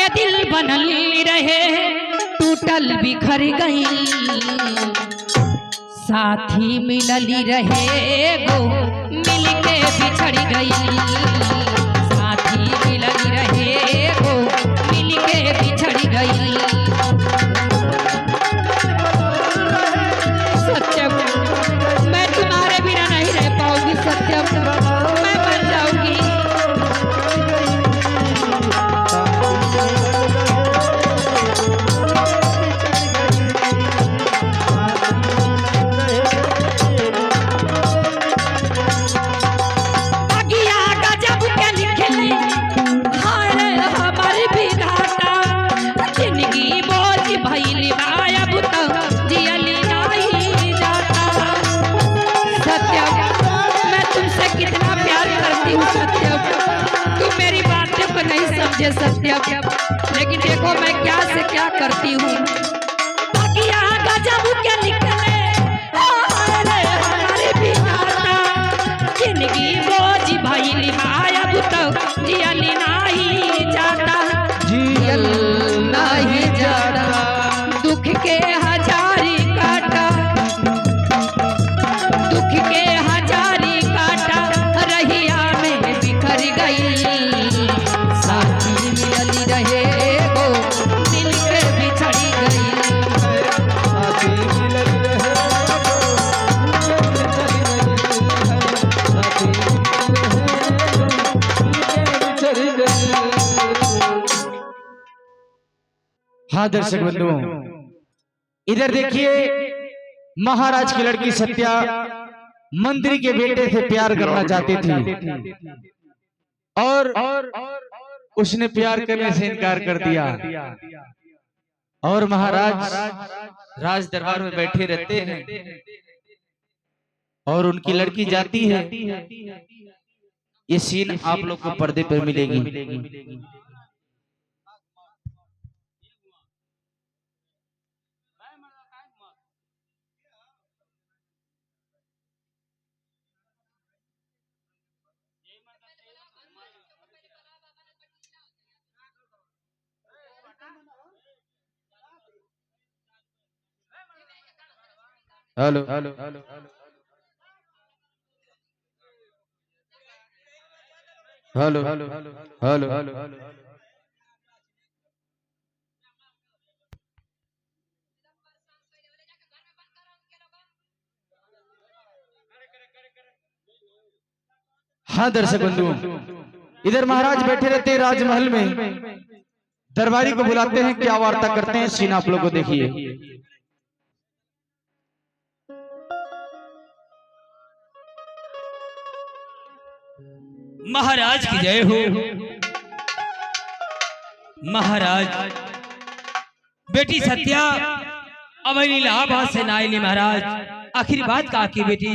के दिल बनल रहे टूटल बिखर गई, साथी मिलली रहे गो मिलके बिछड़ गई, साथी मिलली रहे गो मिलके बिछड़ गई। सत्यम मैं तुम्हारे बिना नहीं रह पाऊंगी, सत्यम मैं मर जाऊंगी। सत्यम लेकिन देखो मैं क्या से क्या करती हूँ, गजब के निकले हमारे बिना जिंदगी बोझ भइल अब तो जियल नहीं जाता, जियल नहीं जाता। दुख के हजारी काटा, दुख के हजारी काटा रहिया में बिखर गई, हाँ दर्शक बंधुओं, इधर देखिए महाराज की लड़की सत्या मंत्री के बेटे से प्यार करना चाहती थी और उसने प्यार करने से इनकार कर दिया और महाराज राज दरबार में बैठे रहते हैं और उनकी लड़की जाती है। ये सीन आप लोग को पर्दे पर मिलेगी। Hello hello hello hello hello hello हाँ दर्शक बंधुओं, इधर महाराज बैठे रहते हैं राजमहल में, दरबारी को बुलाते हैं, क्या वार्ता करते हैं सीन आप लोग को देखिए। महाराज की जय हो। महाराज बेटी सत्या अब इलाहाबाद से नाइली, महाराज आखिरी बात कहा कि बेटी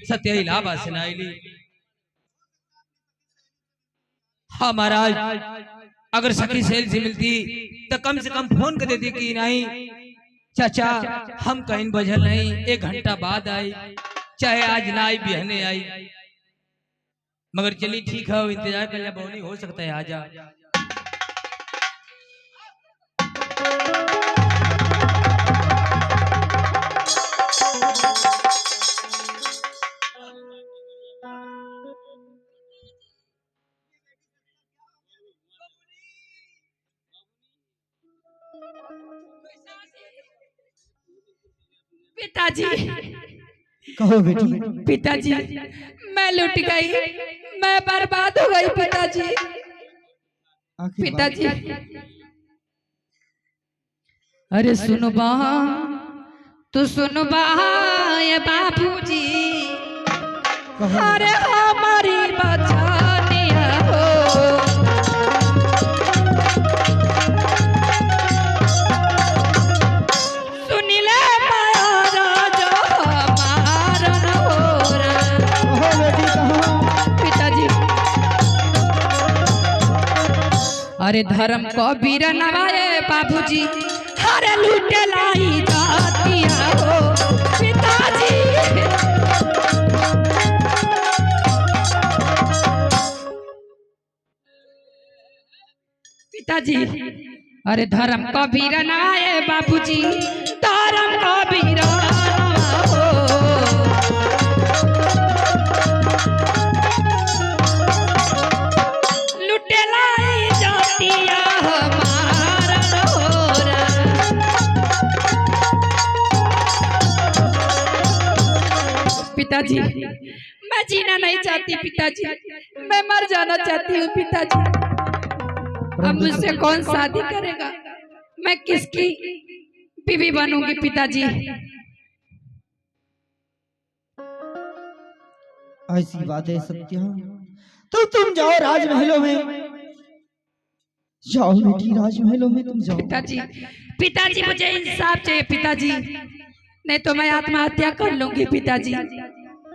सत्या इलाहाबाद से नाइली। हाँ महाराज, अगर सखी सहेली से मिलती तो कम से कम फोन कर देती कि नहीं चाचा हम कहीं बजल नहीं, 1 घंटा बाद आई, चाहे आज ना आई बिहने आई, मगर चलिए ठीक है इंतजार कर लिया, नहीं हो सकता है आजा। पिताजी कहो बेटी। पिताजी मैं लुट गई, मैं बर्बाद हो गई पिताजी। पिताजी अरे सुनो बा, तू सुनो बा ये बाबूजी, अरे हमारी बचानिया हो, सुनिले मारा जो हमारा हो रहा। पिताजी अरे धर्म को वीर नवाए बाबूजी, अरे लूटे लाई जातिया हो पिताजी। पिताजी अरे धर्म का वीरना है बाबूजी, धर्म का वीरना हो। लुटेला जातिया हमारा होरा। पिताजी मैं जीना नहीं चाहती पिताजी, मैं मर जाना चाहती हूँ पिताजी। अब मुझसे कौन शादी करेगा, मैं किसकी बीवी बनूंगी पिताजी। ऐसी बात है सत्या, तो तुम जाओ राजमहलों में, जाओ बेटी राजमहलों में तुम जाओ। पिताजी पिताजी मुझे इंसाफ चाहिए पिताजी, नहीं तो मैं आत्महत्या कर लूंगी पिताजी।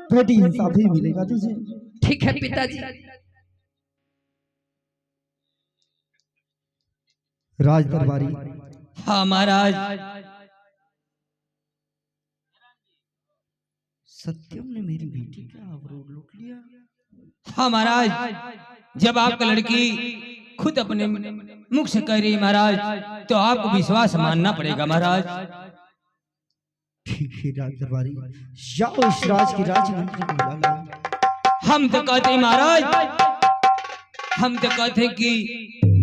बेटी इंसाफ ही मिलेगा तुझे। ठीक है पिताजी। राज दरबारी। हाँ महाराज। सत्यम ने मेरी बेटी का अवरोध लूट लिया। हाँ महाराज, जब आपका लड़की खुद अपने मुख से कह रही महाराज, तो आपको विश्वास मानना पड़ेगा महाराज। ठीक है राज दरबारी, जाओ इस राज के राजमंत्री को बुला लाओ। हम तो कहते महाराज, हम तो कहते कि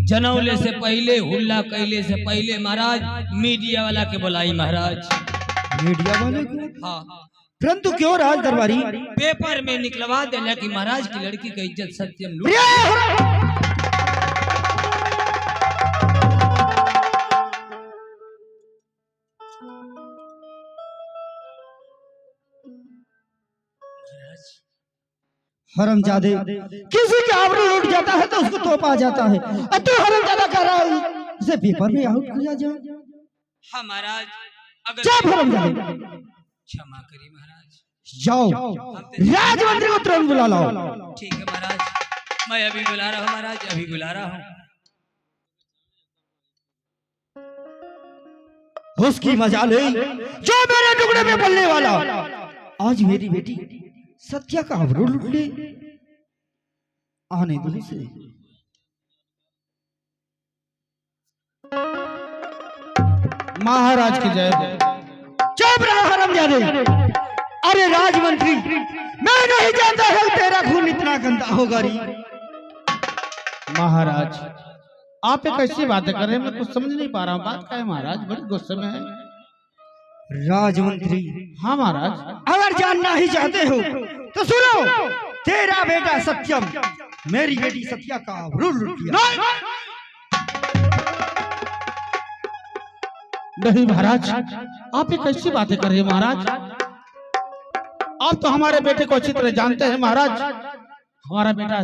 जनौले से पहले, हुल्ला कैले से पहले महाराज मीडिया वाला के बुलाई महाराज। मीडिया वाले को? हाँ, परंतु क्यों राज दरबारी? पेपर में निकलवा देना कि महाराज की लड़की का इज्जत सत्यम लूट। हरामजादे, किसी का आबरू लूट जाता है तो उसको तोपा जाता है, और तू हरामजादा कर रहा है इसे पेपर में आउट किया जाए। हाँ महाराज, अगर जा हरामजादे, क्षमा करिए महाराज। जाओ राजमंत्री को तुरंत बुला लाओ। ठीक है महाराज, मैं अभी बुला रहा हूँ महाराज, अभी बुला रहा हूँ। उसकी मजाल है जो मेरे टुकड़े में पलने वाला आज मेरी बेटी सत्या का अवरो लूट ले। आने दो इसे। महाराज की जय। चुप रहा हरामजादे। अरे राजमंत्री, मैं नहीं जानता है तेरा खून इतना गंदा होगा री। महाराज आप एक ऐसी बातें कर रहे हैं, मैं कुछ समझ नहीं पा रहा हूँ। बात क्या है महाराज, बड़ी गुस्से में है। राजमंत्री, हाँ महाराज। अगर जानना ही चाहते हो तो सुनो, तेरा बेटा सत्यम मेरी बेटी सत्या का अवरो लूट लिया। नहीं महाराज, आप एक ऐसी बातें कर रहे हैं महाराज। आप तो हमारे बेटे को अच्छी तरह जानते हैं महाराज, हमारा बेटा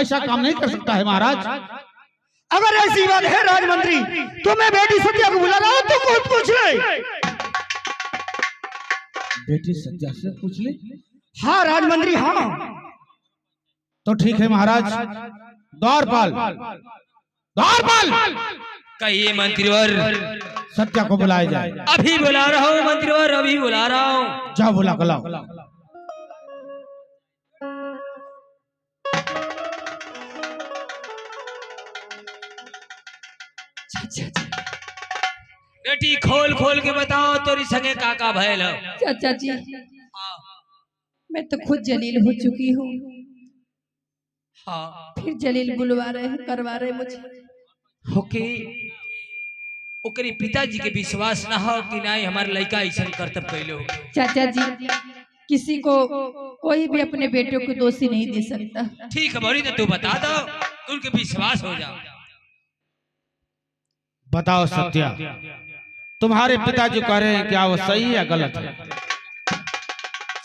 ऐसा काम नहीं कर सकता है महाराज। अगर ऐसी बात है राजमंत्री, तो मैं बेटी सत्या को बुला रहा हूं, तो खुद पूछ ले। बेटी सत्या से पूछ ले? हाँ राजमंत्री, हाँ। तो ठीक है महाराज, द्वारपाल द्वारपाल कहिए मंत्रीवर, सत्या को बुलाया जाए। अभी बुला रहा हूँ मंत्रीवर, अभी बुला रहा हूँ। जाओ बुला कर लाओ। बेटी खोल खोल के बताओ, तेरी संगे काका भैल। चाचा जी मैं तो खुद जलील हो चुकी हूँ, हाँ फिर जलील बुलवा रहे हैं, करवा रहे मुझे। ओके, ओकरे पिताजी के विश्वास ना हो कि नहीं हमारे लड़का ऐसा कर्तव्य कैलो। चाचा जी किसी को कोई भी अपने बेटों को दोषी नहीं दे सकता। ठीक है बोली, तो तू बता दो, उनके विश्वास हो जाओ। बताओ सत्या, तुम्हारे पिताजी कह रहे हैं क्या वो सही या गलत है?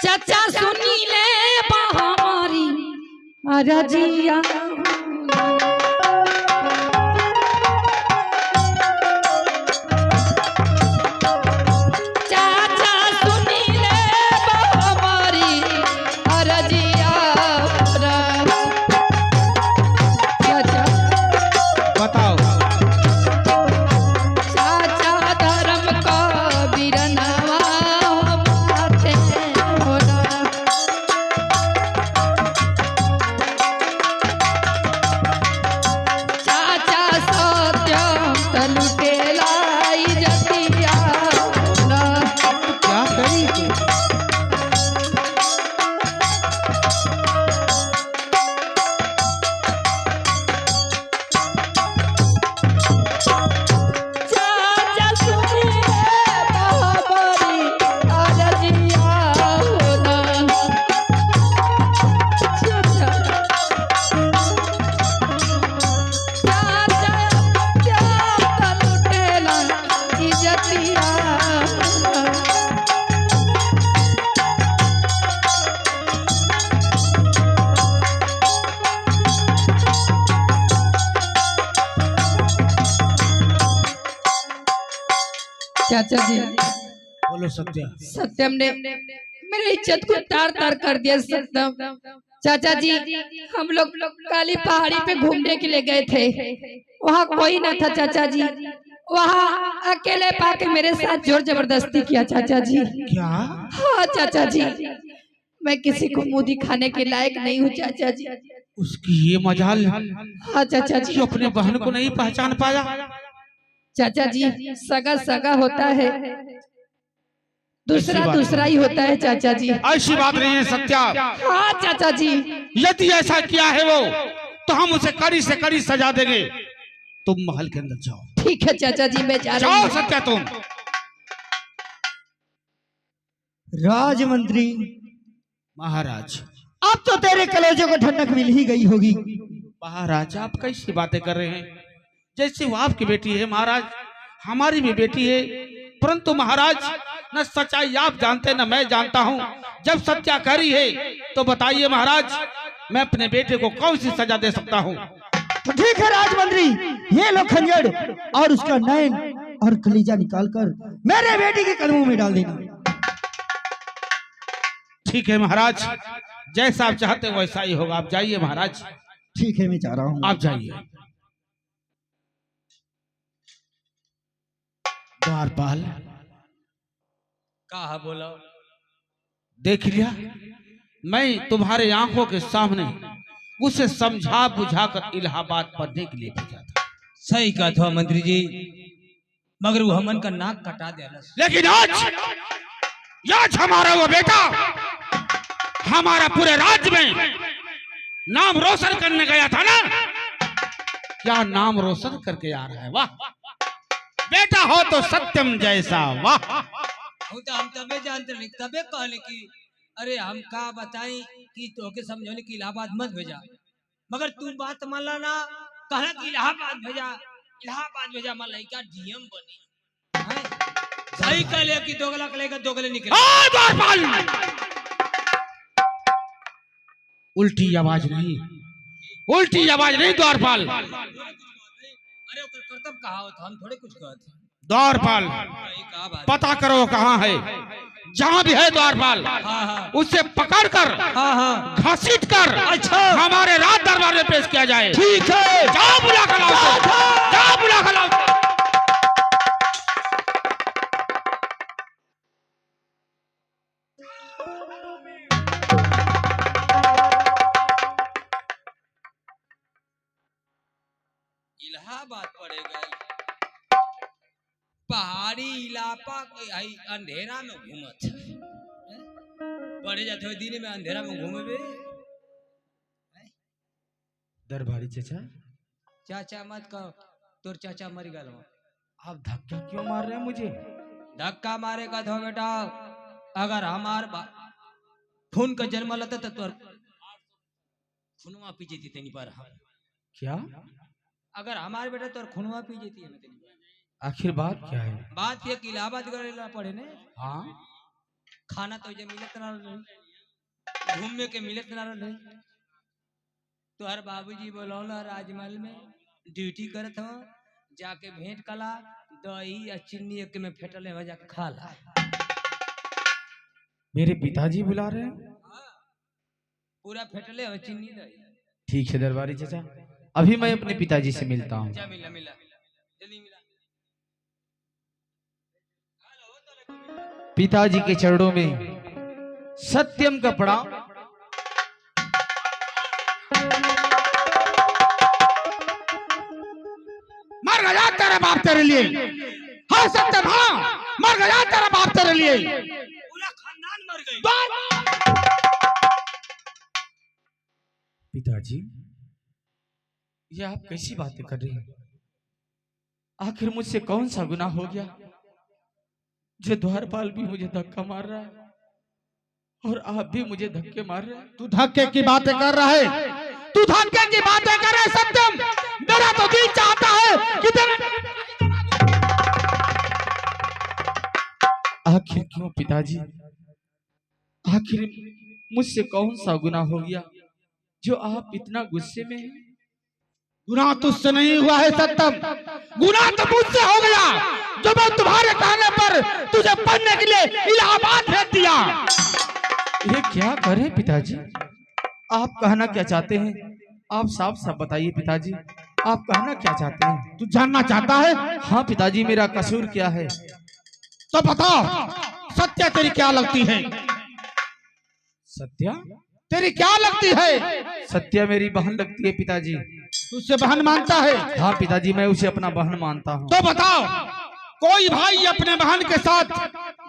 चाचा सुनी ले हमारी रजिया, चाचा सुनी ले हमारी रजिया। चाचा बताओ। चाचा धर्म का बिरनवा माथे होला। चाचा जी, बोलो सत्या। सत्यम ने मेरी इज्जत को तार तार कर दिया। सत्यम चाचा जी, हम लोग काली पहाड़ी पे घूमने के लिए गए थे, वहाँ कोई ना था चाचा जी। वहाँ अकेले पाके मेरे साथ जोर जबरदस्ती किया चाचा जी। क्या? हाँ चाचा जी, मैं किसी को मुंह दिखाने के लायक नहीं हूँ चाचा जी। उसकी ये मजाल हाँ चाचा जी, कि अपने बहन को नहीं पहचान पाया। चाचा जी सगा सगा होता है, दूसरा दूसरा ही होता है चाचा जी। ऐसी बात नहीं है सत्या। हाँ चाचा जी, यदि ऐसा किया है वो, तो हम उसे कड़ी से कड़ी सजा देंगे। तुम महल के अंदर जाओ। ठीक है चाचा जी, मैं जा रही जाओ हूँ। सत्या तुम। राजमंत्री, महाराज। अब तो तेरे कलेजों को ठंडक मिल ही गई होगी। महाराज आप कैसी बातें कर रहे हैं? जैसे वो आपकी बेटी है महाराज, हमारी भी बेटी है। परंतु महाराज न सच्चाई आप जानते न मैं जानता हूँ। जब सत्या कह रही है तो बताइए महाराज, मैं अपने बेटे को कौन सी सजा दे सकता हूँ? तो ठीक है राजमंत्री, ये लो खंजर और उसका नयन और कलीजा निकालकर मेरे बेटी के कदमों में डाल देना। ठीक है महाराज, जैसा आप चाहते हो वैसा ही होगा। आप जाइए महाराज। ठीक है, मैं जा रहा हूँ। आप जाइए। द्वारपाल, कहा बोला? देख लिया, मैं तुम्हारे आंखों के सामने उसे समझा बुझाकर इलाहाबाद पढ़ने के लिए भेजा था। सही कहा था मंत्री जी, मगर वो हमन का नाक कटा दिया। लेकिन आज हमारा वो बेटा हमारा पूरे राज्य में नाम रोशन करने गया था ना, क्या नाम रोशन करके आ रहा है। वाह, बेटा हो तो सत्यम जैसा। वाह, हम तबे जानते नहीं, तबे कहले कि अरे हम का बताई कि तोके समझौले कि इलाहाबाद मत भेजा, मगर तू बात मानला ना, कहला कि इलाहाबाद भेजा। इलाहाबाद भेजा मान लइका डीएम बनी हैं? सही कहले कि दोगला के लेकर दोगले निकले। द्वारपाल, उल्टी आवाज नहीं, उल्टी आवाज नहीं द्वारपाल। अरे ओकर कर्तव्य कहा होता, हम थोड़े कुछ कहते। द्वारपाल, पता करो कहाँ है, जहाँ भी है द्वारपाल, उसे पकड़कर घसीट कर हमारे राज दरबार में पेश किया जाए। ठीक है, जाओ बुला कर लाओ, जाओ बुला कर लाओ। इलाहाबाद पड़ेगा, पहाड़ी इलाका अंधेरा में घूमत पड़े जाते हो, दिन में अंधेरा में घूमे। दरबारी चाचा, चाचा मत कहो, तोर चाचा मर गल। आप धक्का क्यों मार रहे हैं मुझे? धक्का मारे का थो बेटा, अगर हमार खून का जन्म लेता तो तोर खूनवा पी जेती तेनी पर। क्या? अगर हमारे बेटा तोर खूनवा पी जेती है तेनी। आखिर बात क्या है? बात ये कि इलाहाबाद करेला पड़े ने। हाँ, खाना तो जे मिलत ना रहे, घूमने के मिलत ना रहे। तोहर बाबूजी बोलौला राजमहल में ड्यूटी करत हो, जाके भेंट कला, दही या चीनी एक में फेटले हो, जाके खा ला। मेरे पिताजी बुला रहे हैं। पूरा फेटले हो, चीनी दही। ठीक है दरबारी चाचा, अभी मैं अपने पिताजी से मिलता हूँ। जा मिला मिला, जल्दी मिला। पिताजी के चरणों में सत्यम का प्रणाम। मर गया तेरा बाप तेरे लिए। हाँ सत्यम, हाँ मर गया तेरा बाप तेरे लिए। पूरा खानदान मर गई। पिताजी, ये आप कैसी बातें कर रहे हैं? आखिर मुझसे कौन सा गुनाह हो गया जो द्वारपाल भी मुझे धक्का मार रहा है और आप भी मुझे धक्के मार रहे हैं? तू धक्के की बातें कर रहा है, तू धक्के की बातें कर रहे सत्यम। मेरा तो दिल चाहता है कि आखिर क्यों पिताजी, आखिर मुझसे कौन सा गुनाह हो गया जो आप इतना गुस्से में हैं? गुनाह तुझसे नहीं हुआ है सत्यम, गुनाह तो मुझसे हो गया। जो मैं तुम्हारे कहने पर तुझे पढ़ने के लिए इलाहाबाद भेज दिया। ये क्या करें पिताजी? आप कहना क्या चाहते हैं? आप साफ साफ बताइए पिताजी, आप कहना क्या चाहते हैं? तू जानना चाहता है? हाँ पिताजी, मेरा कसूर क्या है? तो बताओ, सत्या तेरी क्या लगती है? सत्या? तेरी क्या लगती है? सत्या मेरी बहन लगती है पिताजी। तू उससे बहन मानता है? हाँ पिताजी, मैं उसे अपना बहन मानता हूँ। तो बताओ, कोई भाई अपने बहन के साथ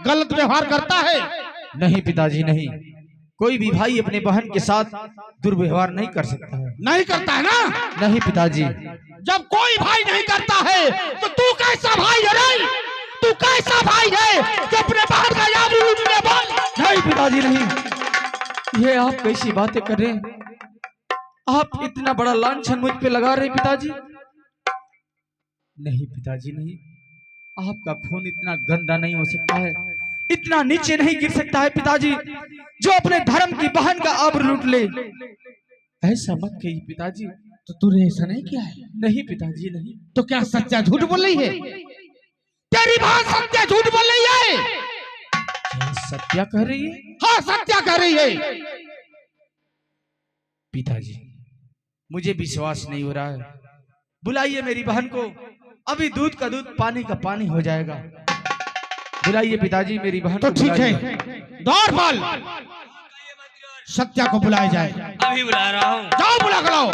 गलत व्यवहार करता है? नहीं पिताजी नहीं, कोई भी भाई अपने बहन के साथ दुर्व्यवहार नहीं कर सकता है। नहीं करता है ना? नहीं पिताजी। जब कोई भाई नहीं करता है तो तू कैसा भाई है रे? तू कैसा भाई है जो अपने बहन का याद लूटने बोल? नहीं पिताजी नहीं, ये आप कैसी बातें कर रहे हैं? आप इतना बड़ा लांछन मुझ पे लगा रहे हैं पिताजी। नहीं पिताजी नहीं, आपका खून इतना गंदा नहीं हो सकता है, इतना नीचे नहीं गिर सकता है पिताजी, जो अपने धर्म की बहन का आबरू लूट ले। ऐसा मत कहिए पिताजी। तो तूने ऐसा नहीं किया है? नहीं पिताजी नहीं। तो क्या सच्चा झूठ बोल रही है? तेरी बहन सत्या झूठ बोल रही है? क्या सत्या कह रही है? हाँ, सत्या कह रही है। पिताजी मुझे विश्वास नहीं हो रहा है, बुलाइए मेरी बहन को, अभी दूध का दूध पानी का पानी हो जाएगा। बुलाइए पिताजी मेरी बहन तो को। ठीक है, दौड़ बाल, सत्या को बुलाया जाए। अभी बुला रहा हूँ। जाओ बुला कर लाओ।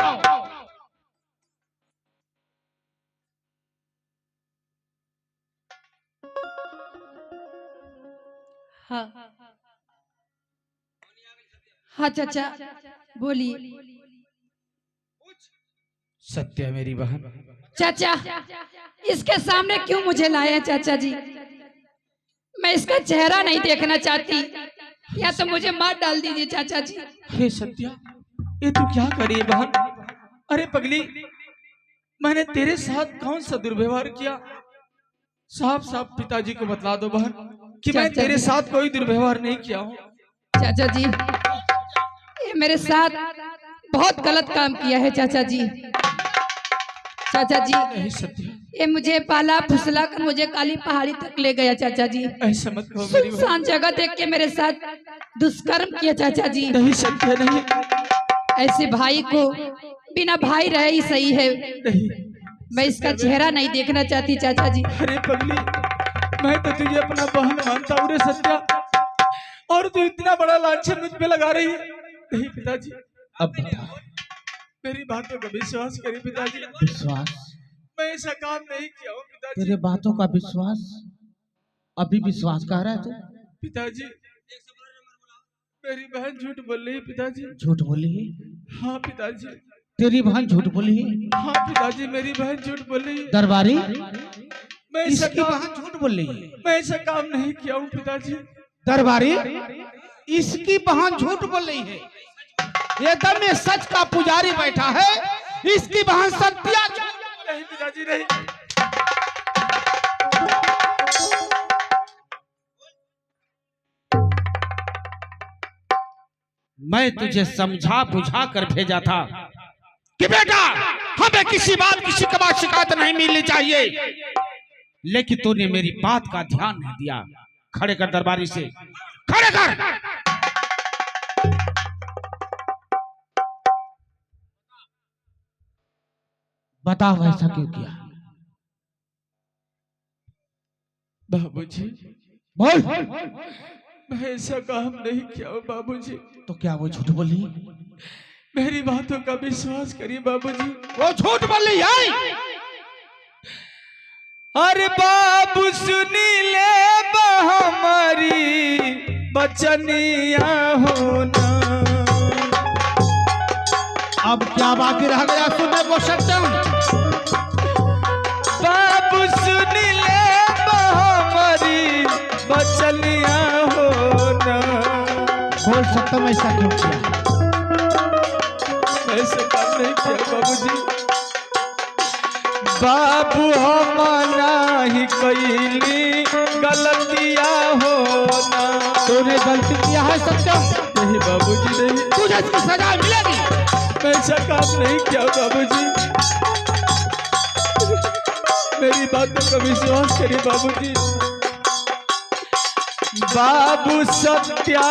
हाँ हाँ चाचा बोलिए। सत्या मेरी बहन। चाचा इसके सामने क्यों मुझे लाए हैं चाचा जी? मैं इसका चेहरा नहीं देखना चाहती, या तो मुझे मार डाल दीजिए चाचा जी। हे सत्या, ये तू क्या करी बहन? अरे पगली, मैंने तेरे साथ कौन सा दुर्व्यवहार किया? साफ साफ पिताजी को बतला दो बहन कि मैं चाचा तेरे जी। साथ कोई दुर्व्यवहार नहीं किया हूँ। चाचा जी ये मेरे साथ बहुत गलत काम किया है चाचा जी। चाचा जी नहीं सत्या, ये मुझे पाला फुसला कर मुझे काली पहाड़ी तक ले गया चाचा जी। ऐसा मत कहो मेरी बहन। सुनसान जगह देख के मेरे साथ दुष्कर्म किया चाचा जी। नहीं सत्या नहीं, ऐसे भाई को बिना भाई रहे ही सही है। नहीं। मैं इसका चेहरा नहीं देखना चाहती चाचा जी। अरे पगली, मैं तो तुझे अपना बहन मानता हूँ रे सत्या, और तू इतना बड़ा लांछन मुझ पे लगा रही है। नहीं पिताजी, अब बता, मेरी बातों का विश्वास करिए पिताजी। विश्वास? मैं ऐसा काम नहीं किया हूँ पिताजी। तेरे बातों का विश्वास? अभी विश्वास कह रहा है तू? पिताजी मेरी बहन झूठ बोल रही है पिताजी। झूठ बोली है? हाँ पिताजी। तेरी बहन झूठ बोली है? हाँ पिताजी, मेरी बहन झूठ बोल रही है। दरबारी, मैं ऐसा इसकी काम बहन झूठ बोल रही है? मैं ऐसा काम नहीं किया हूँ पिताजी। दरबारी, इसकी बहन झूठ बोल रही है। एकदम में सच का पुजारी बैठा है, इसकी बहन सत्या झूठ। नहीं पिताजी नहीं। मैं तुझे समझा बुझा कर भेजा था कि बेटा हमें किसी बात की शिकायत नहीं मिलनी चाहिए, लेकिन तूने मेरी बात का ध्यान नहीं दिया। खड़े कर दरबारी से, खड़े कर। बताओ ऐसा क्यों किया? बाबूजी बोल। मैं ऐसा काम नहीं किया हूँ बाबूजी। तो क्या वो झूठ बोली? मेरी बातों का विश्वास करिए बाबूजी। वो झूठ बोली है? अरे बाबू सुनी ले हमारी बचनिया होना। अब क्या बाकी रह गया सुनने को सत्यम? बाबू सुनी ले हमारी बचनिया होना। बोल सत्यम, ऐसा क्यों किया? ऐसा काम नहीं किया बाबूजी। बाबू हमारा ही कैली गलतिया होना। तूने गलती किया है सत्यम? नहीं बाबूजी नहीं, तुझे इसकी सजा मिलेगी। मैं ऐसा काम नहीं किया बाबूजी। मेरी मेरी बातों का विश्वास करिए बाबूजी। बाबू सत्या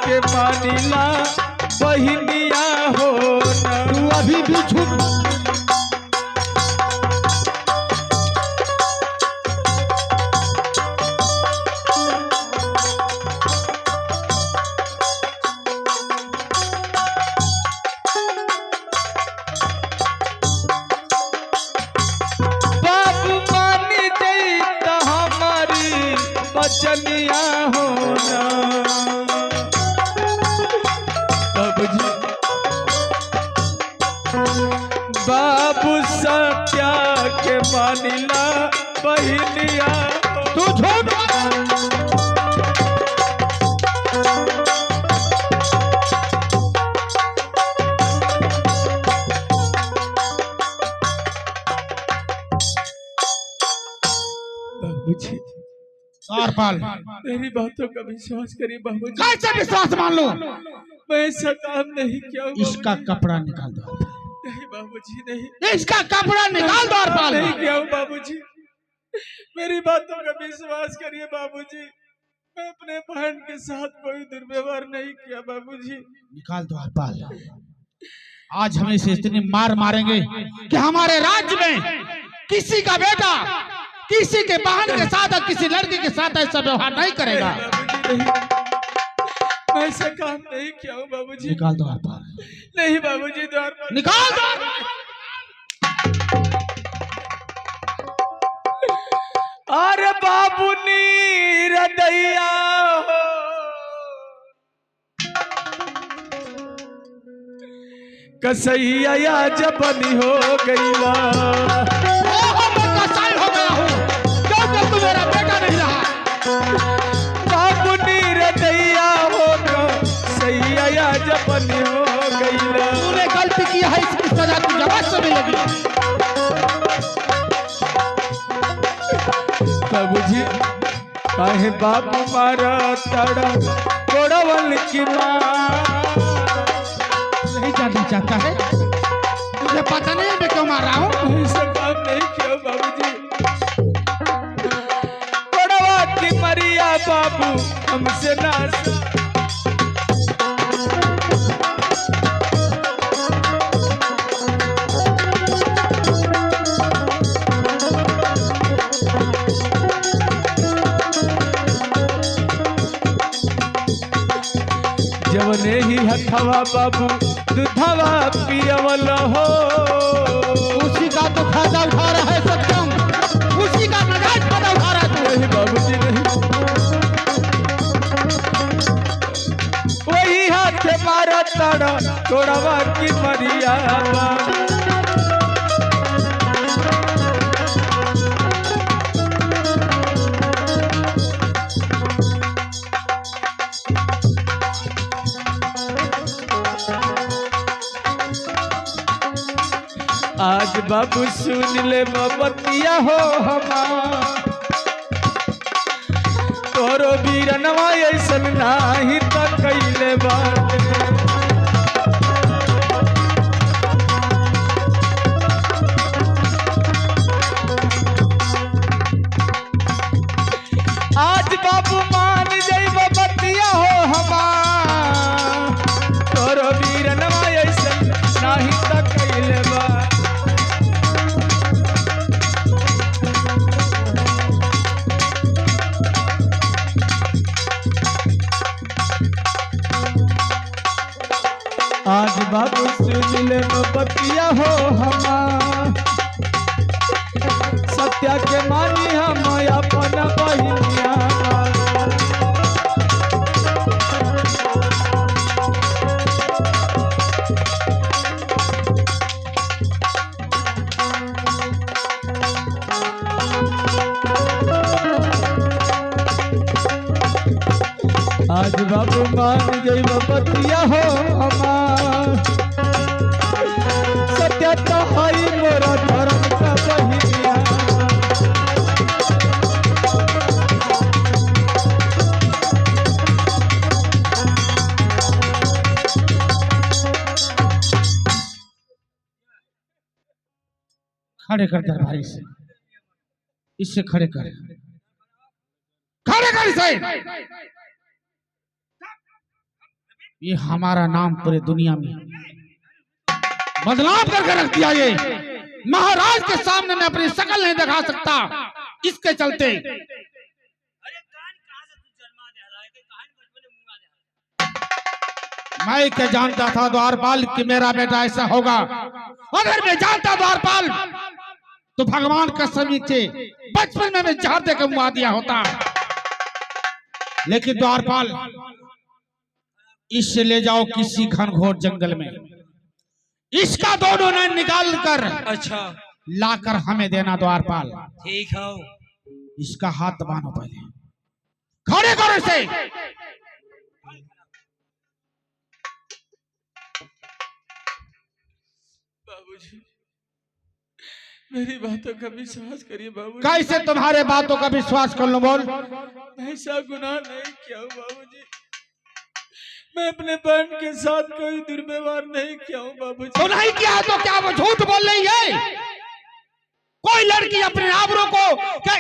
के मानिला बहिनिया हो ना। तू अभी भी झूठ बाबू मानी दई त हमारी बचनिया हो ना। बाबूजी बाबू सत्या के मानिला बहिनिया। तू झूठ बाबूजी द्वारपाल मेरी बातों का विश्वास करिए बाबूजी। कैसे विश्वास मान लो? मैं ऐसा काम नहीं किया हूँ इसका कपड़ा निकाल दो। नहीं बाबूजी नहीं इसका कपड़ा निकाल दो द्वारपाल। नहीं किया हूँ बाबूजी। मेरी बातों का विश्वास करिए बाबूजी। मैं अपने बहन के साथ कोई दुर्व्यवहार नहीं किया बाबूजी। निकाल दो द्वारपाल। आज हमें इसे इतनी मार मारेंगे कि हमारे राज्य में किसी का बेटा किसी के बहन के साथ और किसी लड़की के साथ ऐसा व्यवहार नहीं करेगा। बाबूजी नहीं, मैं ऐसा काम नहीं किया हूँ बाबूजी। निकाल दो द्वारपाल। नहीं बाबूजी द्वार पर निकाल दो। अरे बाबू नीर दैया हो कसैया जबनी हो गईला। मैं कसाई हो गया हूँ क्योंकि तू मेरा बेटा नहीं रहा। बाबू नीर दैया हो कसैया जबनी हो गईला। तूने गलती की है, इसकी सजा तुझे जवाब से मिलेगी। बाबूजी काहे बाबू मारा ताड़ा कोड़वल की माँ। नहीं जानना चाहता है? तुझे पता नहीं है मैं क्यों मार रहा हूँ? ऐसा काम नहीं किया बाबूजी। कोड़वा की मरिया बाबू हमसे ना जवने ही हथवा बाबू दुधवा पियवल हो। उसी का तो फायदा उठा रहा है सत्यम, उसी का नाजायज फायदा उठा रहा है तू। नहीं बाबूजी नहीं, वही हाथ मारा ताड़ा तोड़वा की मरिया बाबू। आज बाबू सुन ले बबतिया हो हमार तोरो बीरनवा ऐसन नाही त कैले बाटे। आज बाबू मान जाई बबतिया हो हमार तोरो बीरनवा ऐसन नाही त कैले बाटे। आज बाबू सुन ले बतिया हो हमार सत्या के मानी हम अपन बहिनिया। आज बाबू मान जई बतिया हो हमार सत्या तो हई मोरा धर्म का बहिनिया। खड़े कर दरबारी से इसे खड़े कर, खड़े कर इसे। ये हमारा नाम पूरे दुनिया में बदनाम करके रख दिया। ये महाराज के सामने मैं अपनी शकल नहीं दिखा सकता, इसके चलते। मैं क्या जानता था द्वारपाल कि मेरा बेटा ऐसा होगा। अगर मैं जानता द्वारपाल तो भगवान कसम से बचपन में मैं जहर देकर मुआ दिया होता। लेकिन द्वारपाल, इसे ले जाओ किसी घनघोर जंगल में, इसका दोनों नैन निकाल कर अच्छा लाकर हमें देना द्वारपाल। ठीक है। इसका हाथ दबाना, पहले खड़े करो इसे। बाबूजी, मेरी बातों का विश्वास करिए बाबूजी। कैसे तुम्हारे बातों का विश्वास कर लो? बोल। मैं ऐसा गुनाह नहीं किया हूँ बाबूजी। मैं अपने बहन के साथ कोई दुर्व्यवहार नहीं किया हूँ बाबूजी। तो नहीं किया है तो क्या वो झूठ बोल रही है? कोई लड़की अपने आबरू को क्या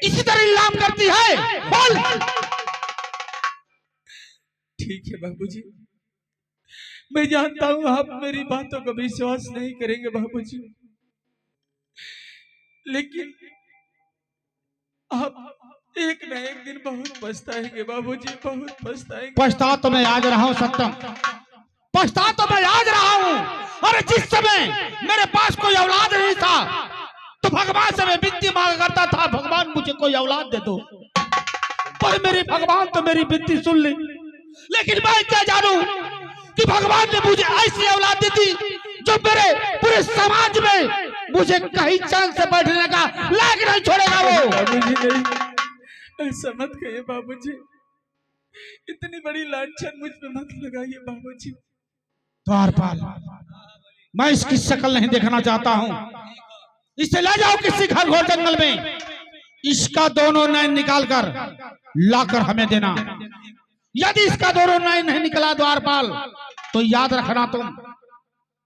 इसी तरह नीलाम करती है? बोल। ठीक है बाबूजी, मैं जानता हूँ आप मेरी बातों का विश्वास नहीं करेंगे बाबूजी, लेकिन आप एक न एक दिन बहुत पछताएंगे बाबूजी, बहुत पछताएंगे। पछता तो मैं आज रहा हूँ सत्यम, पछता तो मैं आज रहा हूँ। अरे जिस समय मेरे पास कोई औलाद नहीं था तो भगवान से मैं विनती मांगा करता था, भगवान मुझे कोई औलाद दे दो। पर मेरे भगवान तो मेरी विनती सुन ली। लेकिन मैं क्या जानूं कि भगवान ने मुझे ऐसी औलाद दी थी जो मेरे पूरे समाज में मुझे कहीं चैन से बैठने का लायक नहीं छोड़ेगा। वो बाबूजी नहीं, ऐसा मत कहिए बाबूजी, इतनी बड़ी लांछन मुझ पे मत लगाइए बाबूजी। द्वारपाल, मैं इसकी शक्ल नहीं देखना चाहता हूँ। इसे ले जाओ किसी घनघोर जंगल में, इसका दोनों नैन निकाल कर लाकर हमें देना। यदि इसका दोनों नैन नहीं निकला द्वारपाल तो याद रखना तुम,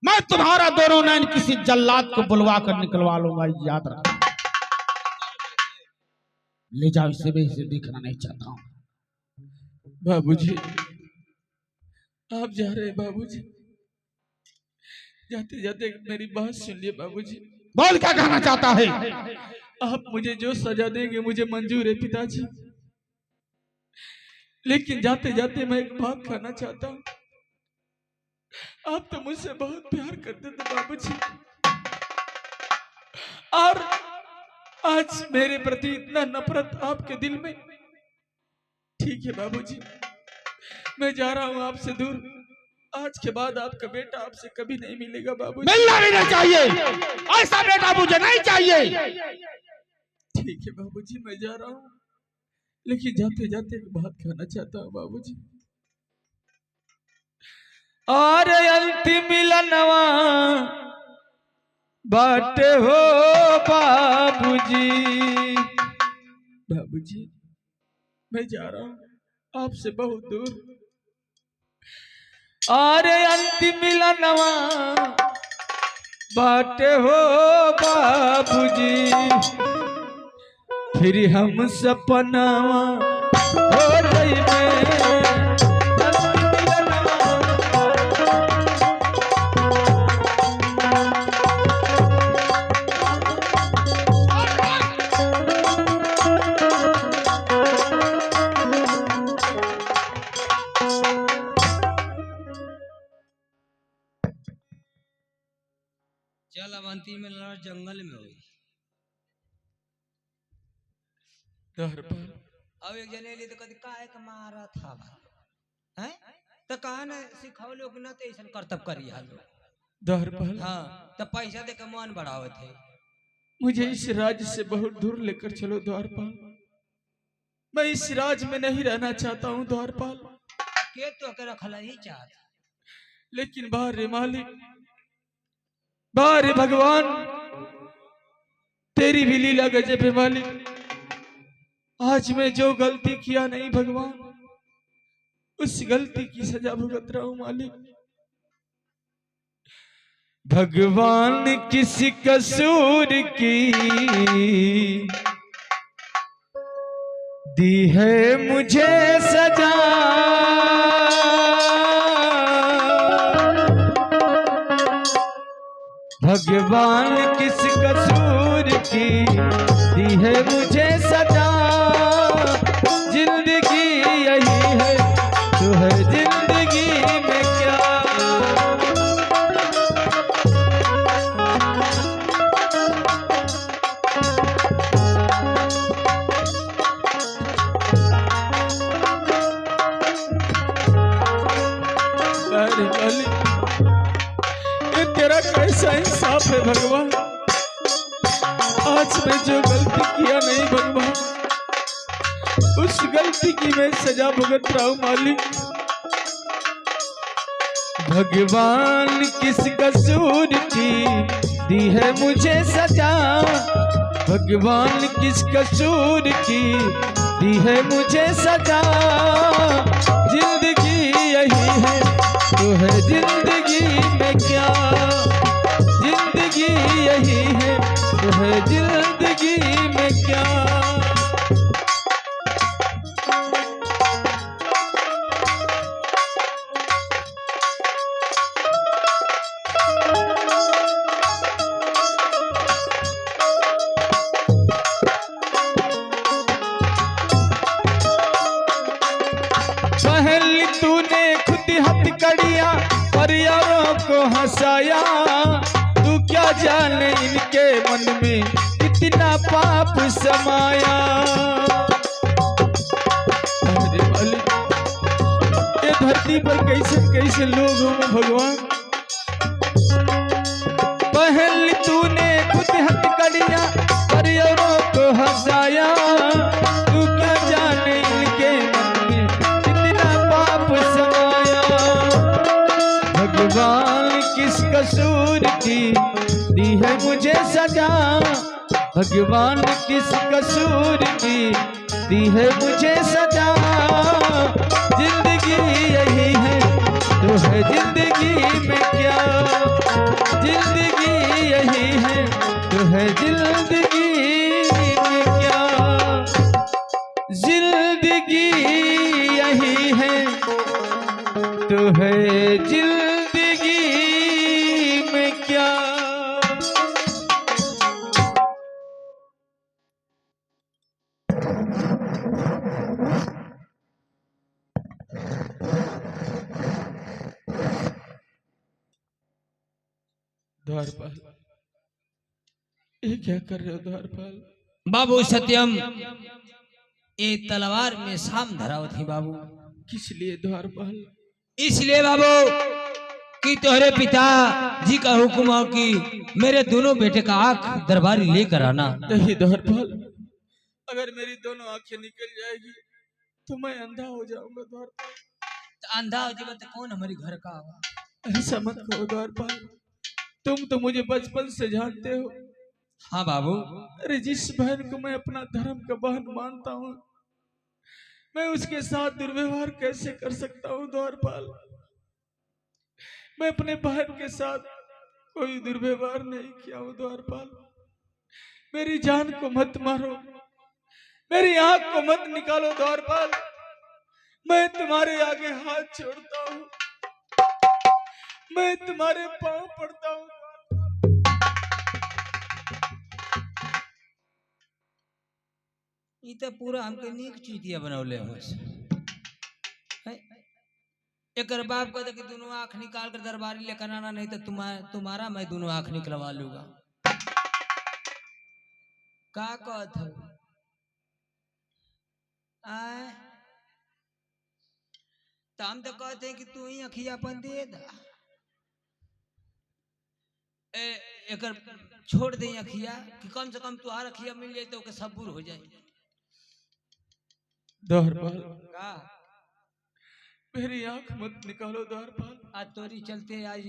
मैं तुम्हारा दोनों नैन किसी जल्लाद को बुलवा कर निकलवा लूंगा, याद रखना। ले जाओ इसे, मैं इसे देखना नहीं चाहता हूँ। बाबूजी आप जा रहे हैं बाबूजी, जाते जाते मेरी बात सुन लिए बाबूजी। बोल क्या कहना चाहता है? आप मुझे जो सजा देंगे मुझे मंजूर है पिताजी, लेकिन जाते जाते मैं एक बात कहना चाहता हूँ। आप तो मुझसे बहुत प्यार करते थे बाबूजी, और आज मेरे प्रति इतना नफरत आपके दिल में। ठीक है बाबूजी, मैं जा रहा हूँ आपसे दूर। आज के बाद आपका बेटा आपसे कभी नहीं मिलेगा बाबूजी। मिलना भी नहीं चाहिए, ऐसा बेटा मुझे नहीं चाहिए। ठीक है बाबूजी, मैं जा रहा हूँ, लेकिन जाते जाते एक बात कहना चाहता हूँ बाबूजी। और अंतिम मिलनवा बाटे हो बाबूजी। बाबूजी मैं जा रहा हूँ आपसे बहुत दूर, और अंतिम मिलनवा बाटे हो बाबूजी। फिर हम सपनावा हो रही में चल अवंती में लड़ा जंगल में हुई। अब एक जने लिए तो कभी काहे का मारा था भाई, हैं तो कहा ना सिखाओ लोग ना तो ऐसा करतब करी हालो। द्वारपाल, हाँ तो पैसा दे के मन बढ़ावे थे। मुझे इस राज्य से बहुत दूर लेकर चलो द्वारपाल, मैं इस राज्य में नहीं रहना चाहता हूँ द्वारपाल। के तो के रखला ही चाहत, लेकिन बारे मालिक, बारे भगवान, तेरी भी लीला गजब है मालिक। आज मैं जो गलती किया नहीं भगवान, उस गलती की सजा भुगत रहा हूं मालिक। भगवान किसी कसूर की दी है मुझे सजा, भगवान किस कसूर की दी है मुझे सजा। जिंदगी यही है तो है जिंदगी में क्या। अरे मालिक, ये तेरा कैसा इंसाफ है भगवान। आज मैं जो गलती किया नहीं भगवान, उस गलती की मैं सजा भुगत रहा हूँ मालिक। भगवान किस कसूर की दी है मुझे सजा, भगवान किस कसूर की दी है मुझे सजा। जिंदगी यही है तो है जिंदगी में क्या। जिंदगी यही है तो है जिंदगी में क्या। पहली तूने खुद हथकड़ियां परियारों को हंसाया, तू क्या जाने इनके मन में कितना पाप समाया। अरे मालिक, ये धरती पर कैसे कैसे लोग हो भगवान। पहली तूने खुद हथकड़ियां परियारों को हंसाया, तू क्या जाने इनके मन में कितना पाप समाया। भगवान किस कसूर की दी है मुझे सजा, भगवान किस कसूर की दी है मुझे सजा। जिंदगी यही है तो है जिंदगी में क्या। जिंदगी यही है तो है जिंदगी में क्या। जिंदगी यही है तो है जिंदगी में क्या। द्वारपाल, ये क्या कर रहे हो द्वारपाल? बाबू सत्यम, ये तलवार में शाम धराव थी बाबू। किस लिए द्वारपाल? इसलिए बाबू कि तोहरे पिता जी का हुक्म हो कि मेरे दोनों बेटे का आंख दरबारी लेकर आना। नहीं द्वारपाल, अगर मेरी दोनों आंखें निकल जाएगी तो मैं अंधा हो जाऊंगा द्वारपाल। तो अंधा हो जाए तो कौन हमारे घर का आवा। ऐसा मत कहो द्वारपाल, तुम तो मुझे बचपन से जानते हो। हाँ बाबू, अरे जिस बहन को मैं अपना धर्म का बहन मानता हूँ, मैं उसके साथ दुर्व्यवहार कैसे कर सकता हूँ द्वारपाल। मैं अपने बहन के साथ कोई दुर्व्यवहार नहीं किया हूँ द्वारपाल। मेरी जान को मत मारो, मेरी आंख को मत निकालो द्वारपाल। मैं तुम्हारे आगे हाथ छोड़ता हूँ, मैं तुम्हारे पांव पड़ता हूँ। ये तो पूरा हमके नीक चीतिया बनौले हो। एक बाप कहता कि दोनों आंख निकाल कर दरबारी लेकर आना, नहीं तो तुम्हारा मैं दोनों आंख निकलवा लूंगा। का कहत हो? आए तो हम तो कहते हैं कि तू ही अखिया अपन दे दा। एकर छोड़ दे अखिया कि कम से कम तुहार अखिया मिल जाए तो ओके सबूर हो जाए। द्वारपाल, का मेरी आंख मत निकालो द्वारपाल। आज तोरी चलते आज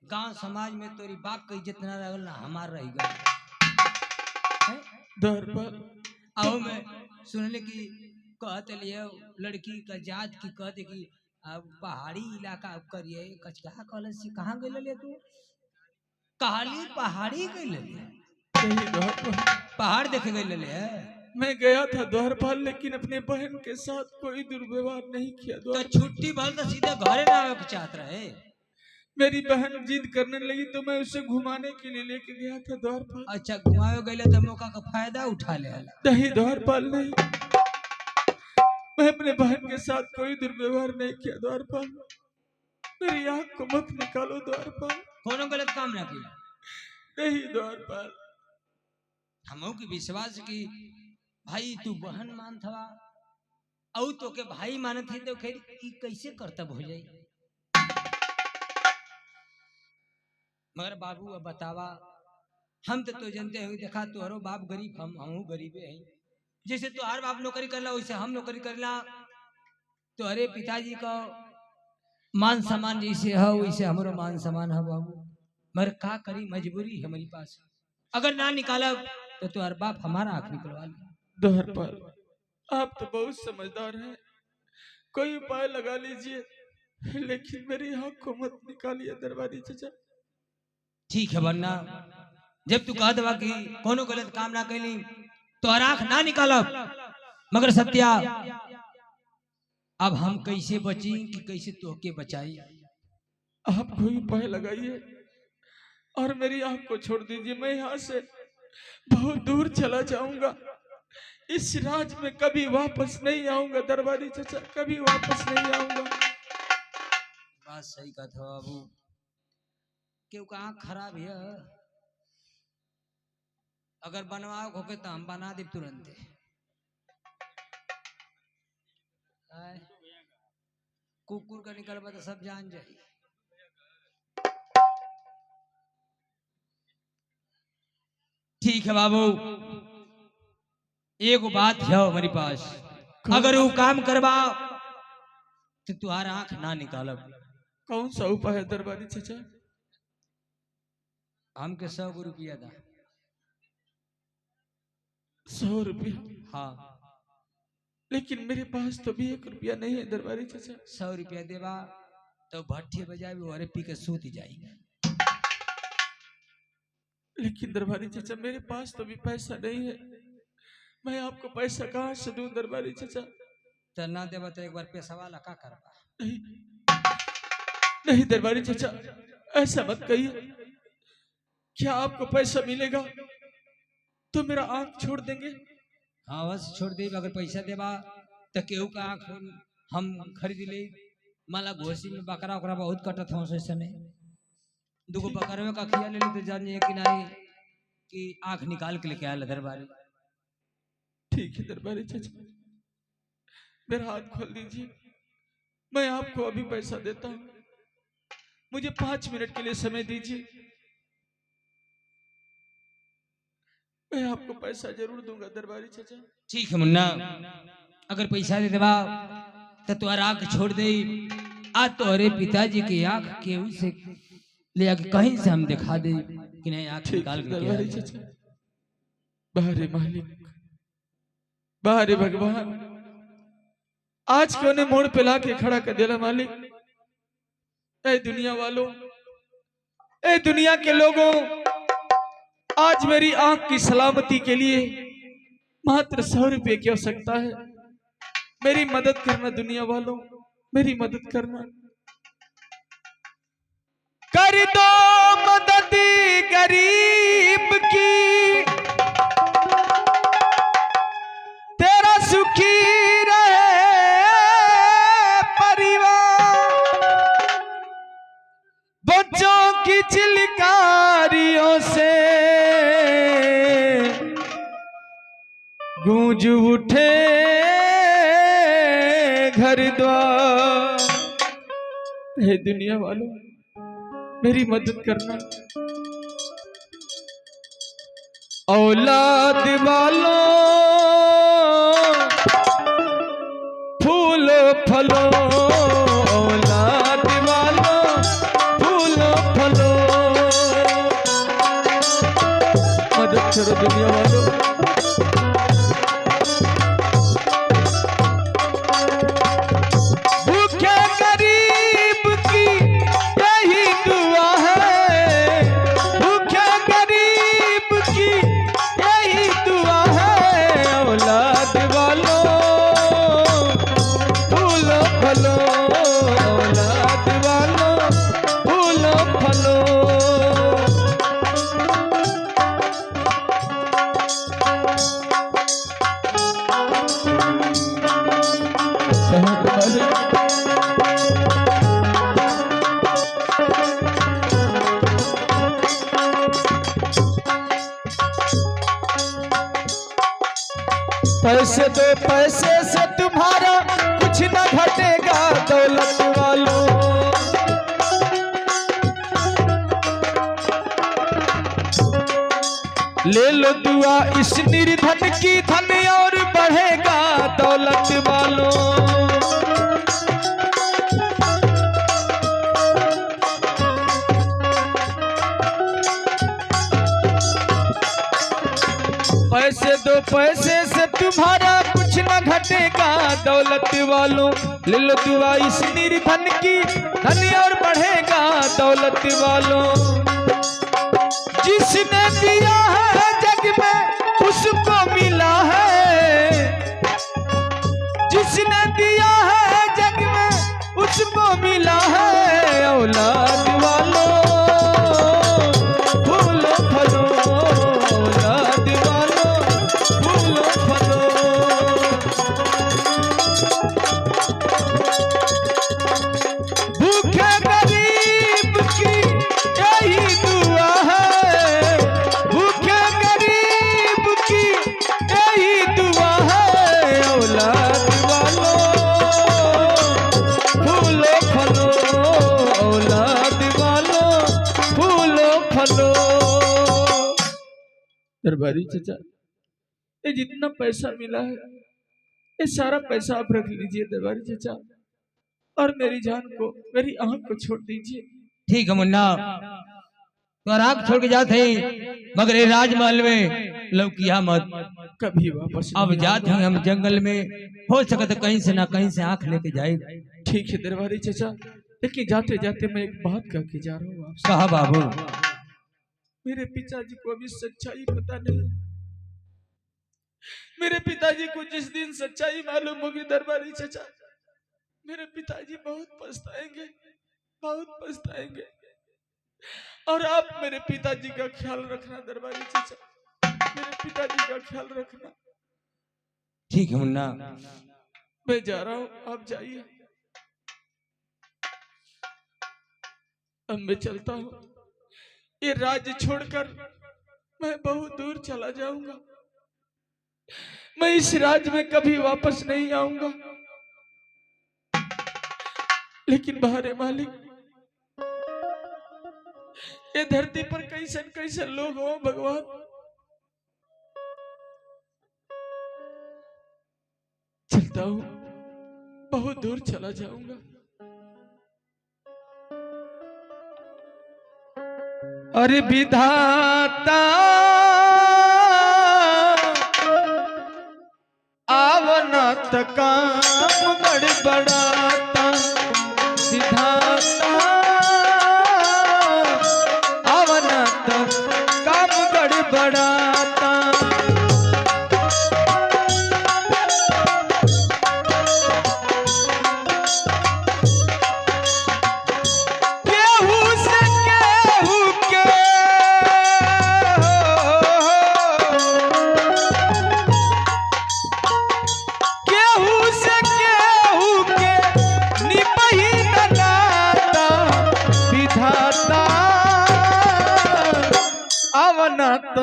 गांव समाज में तोरी बाप का इज्जत ना रहल ना हमार रह गई। द्वारपाल, आओ मैं सुनने की कहते लिए लड़की का जात की कहते कि अब पहाड़ी इलाका करिए कचका कॉलेज से कहाँ गए ले तू? कहाली पहाड़ी गए ले नहीं द्वारपाल, पहाड़ देखे गए ले मैं गया था द्वारपाल, लेकिन अपने बहन के साथ कोई दुर्व्यवहार नहीं किया। तो छुट्टी भल तो सीधे घरे ना आवे के चाहत रहे। मेरी बहन जिद करने लगी तो मैं उसे घुमाने के लिए लेके गया था द्वारपाल। अच्छा घुमावे गए तो मौका का फायदा उठा ले हला। नहीं द्वारपाल नहीं, मैं अपने बहन के साथ कोई दुर्व्यवहार नहीं किया द्वारपाल। मेरी आंख को मत निकालो द्वारपाल। कोनो गलत काम ना किया। नहीं द्वारपाल, हमो की विश्वास की भाई तू बहन मान थवा औ तो के भाई मानत थी तो खैर ई कैसे कर्तव्य हो जाई। मगर बाबू अब बतावा, हम तो जानते हैं देखा तोहरो बाप गरीब हमहू गरीबे हैं। जैसे तुहार बाप नौकरी करला वैसे हम नौकरी करला। तोहरे पिताजी का मान सम्मान जैसे है वैसे हमारो मान सम्मान है बाबू। मगर का करी, मजबूरी है हमारी पास। अगर ना निकाला तो तुहार बाप हमारा आंख निकलवा ले। द्वारपाल आप तो बहुत समझदार हैं, कोई उपाय लगा लीजिए, लेकिन मेरी आंख को मत निकालिए दरबारी चाचा। ठीक है वरना जब तू कह दवा कि कोनो गलत काम ना कैली तो आंख ना निकालब। मगर सत्या अब हम कैसे बची कि कैसे तोहके बचाई। आप कोई उपाय लगाइए और मेरी आंख को छोड़ दीजिए। मैं यहाँ से बहुत दूर चला जाऊंगा, इस राज में कभी वापस नहीं आऊंगा दरबारी चाचा, कभी वापस नहीं आऊंगा। बात सही कहा था बाबू, क्यों का आँख खराब है। अगर बनवाओ होके तो हम बना दे तुरंत। कुकुर का निकल तो सब जान जाए। ठीक है बाबू, एक बात है हमारे पास, अगर वो काम करवा तो तुम्हारा आंख ना निकालब। कौन सा उपाय है दरबारी चाचा? हमके 100 रुपया था। 100 रुपया? हाँ, लेकिन मेरे पास तो भी 1 रुपया नहीं है दरबारी चाचा। 100 रुपया देवा तो भट्ठी बजाए वो पी के सूत जाएगा। लेकिन दरबारी चाचा मेरे पास तो भी पैसा नहीं है, मैं आपको पैसा कहाँ से दूं दरबारी चाचा? तो ना देवा तो एक बार पैसा वाला का करवा। नहीं नहीं दरबारी चाचा, ऐसा मत कहिए। क्या आपको पैसा मिलेगा तो मेरा आंख छोड़ देंगे? हाँ बस छोड़ दे। अगर पैसा देवा तो केहू का आंख हम खरीद ले। माला घोसी में बकरा उकरा बहुत कटत हो से नहीं, दुगो बकरवे का खिया ले ली तो जान जाए कि नहीं कि आंख निकाल के लेके आया दरबारी। ठीक है दरबारी चाचा, मेरा हाथ खोल दीजिए, मैं आपको अभी पैसा देता हूँ। मुझे 5 मिनट के लिए समय दीजिए, मैं आपको पैसा जरूर दूंगा दरबारी चाचा। ठीक है मुन्ना, अगर पैसा दे देवा तो तुम्हारा आंख छोड़ दे। आज तुम्हारे पिताजी की आंख केहू से ले आके कहीं से हम दिखा दे कि नहीं आंख निकाल के दरबारी चाचा। बाहरे मालिक, बाहरे भगवान, आज क्यों ने मोड़ पे ला के खड़ा कर दिया मालिक। ए दुनिया वालों, ए दुनिया के लोगों, आज मेरी आंख की सलामती के लिए मात्र 100 रुपये की आवश्यकता है। मेरी मदद करना दुनिया वालों, मेरी मदद करना। कर दो मदद गरीब की, तेरा सुखी रहे परिवार। बच्चों की चिलकारियों से गूंज उठे घर द्वार। हे दुनिया वालों, मेरी मदद करना। औलाद वालों, फूलो फलो, औलाद वालों, फूलो फलो, मदद करो दुनिया वालों। बहुत मालिक। पैसे दो, पैसे से तुम्हारा कुछ न घटेगा दौलत वालों। ले लो दुआ इस निर्धन की, धन और बढ़ेगा दौलत वालों। पैसे दो, पैसे से तुम्हारा कुछ न घटेगा दौलत वालों। ले लो दुआ इस निर्धन की, धन और बढ़ेगा दौलत वालों। जिसने दिया है जग में उसको मिला है, जिसने दिया है जग में उसको मिला है। औलाद वालों फूलो फलो, औलाद वालों फूलो फलो। भूखे गरीब की यही दुआ है, भूखे गरीब की यही दुआ है। औलाद वालों फूलो फलो, औलाद वालों फूलो फलो। दरबारी चाचा, ये जितना पैसा मिला है ये सारा पैसा आप रख लीजिए दरबारी चाचा, और मेरी जान को, मेरी आंख को छोड़ दीजिए। ठीक है मुन्ना, तो आग छोड़ के जाते हैं, मगर ये राजमहल में लौकिया मत। कभी वापस अब नहीं जाते हैं हम जंगल में, हो सके तो कहीं से ना कहीं से आंख लेके जाए। ठीक है दरबारी चाचा, लेकिन जाते जाते मैं एक बात कह के जा रहा हूँ आपसे। कहा बाबू? मेरे पिताजी को अभी सच्चाई पता नहीं। मेरे पिताजी को जिस दिन सच्चाई मालूम होगी दरबारी चाचा, मेरे पिताजी बहुत पछताएंगे, बहुत पछताएंगे। और आप मेरे पिताजी का ख्याल रखना दरबारी चाचा, मेरे पिताजी का ख्याल रखना। ठीक है मुन्ना, मैं जा रहा हूँ, आप जाइए। अब मैं चलता हूँ, ये राज्य छोड़कर मैं बहुत दूर चला जाऊंगा। मैं इस राज्य में कभी वापस नहीं आऊंगा। लेकिन बाहरे मालिक, ये धरती पर कैसे कैसे लोग हो भगवान। चलता हूं, बहुत दूर चला जाऊंगा। अरे विधाता आवना त काम गड़बड़ा,